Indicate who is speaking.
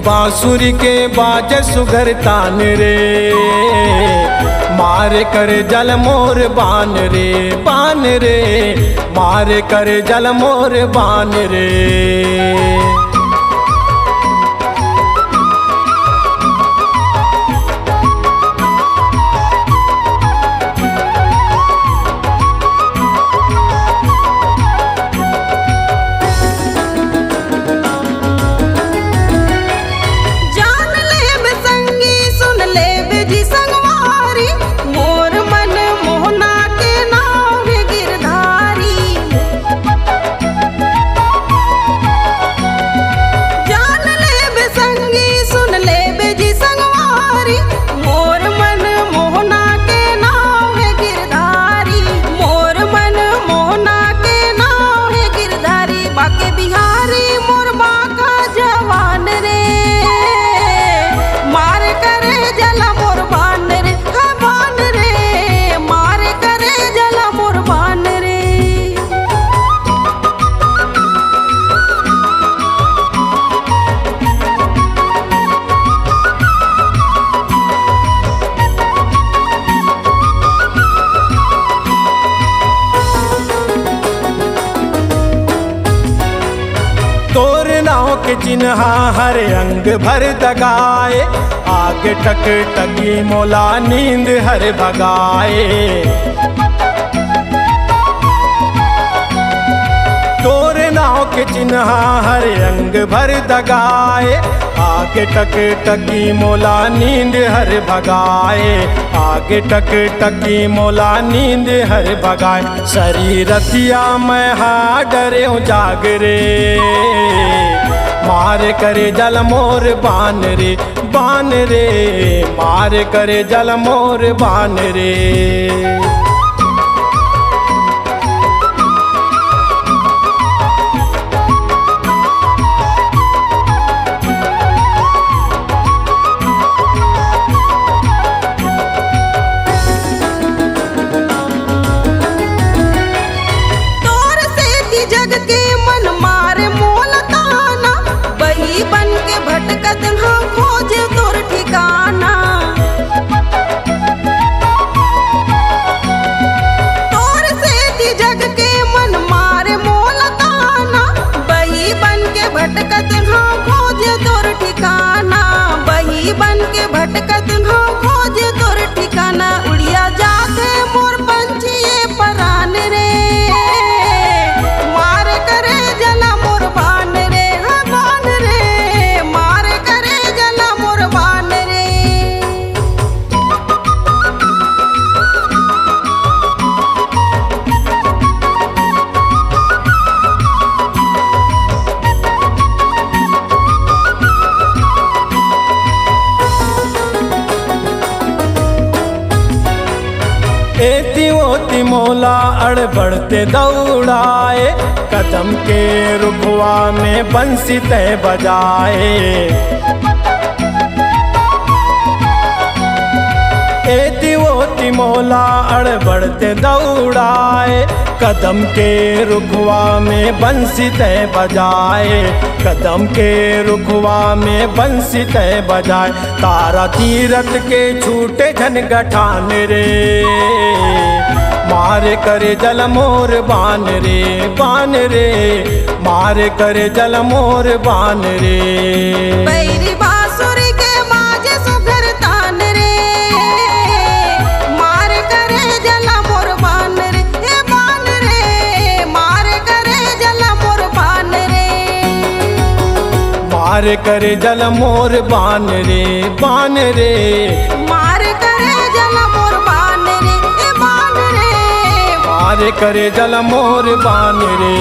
Speaker 1: बांसुरी के बाजे सुघर तान रे, मार कर जल मोर बान रे, बान रे, मार कर जल मोर बान रे। के चिन्हा हर अंग भर दगाए, आगे टक टकी मोला नींद हर भगाए। तोरे नाव के चिन्हा हर अंग भर दगाए, आगे टक टकी मोला नींद हर भगाए, आगे टक टकी मोला नींद हर भगाए। शरीरतिया मैं हा डरे जागरे, मार करे जल मोर बान रे, बान रे, मार करे जल मोर बान रे। एती ओती मोला अड़बड़ते दौड़ाए, कदम के रुखवा में बंसी तय बजाए। एती ओती मोला अड़बड़ते दौड़ाए, कदम के रुखवा में बंसी तय बजाए, कदम के रुखवा में बंसी तय बजाए। तारा तीरथ के छूटे झन गठान रे, मार करे जल मोर बान रे, बान रे, मार करे जल मोर बान रे।
Speaker 2: बैरी बांसुरी के बाजे सुघर तान रे, मार करे जल मोर बान रे, हे बान रे, मार करे जल मोर बान रे।
Speaker 1: मार करे जल मोर बान रे बान रे।
Speaker 2: मार करे जल मोर बान रे ए बान रे।
Speaker 1: मार करे जल मोर बान रे।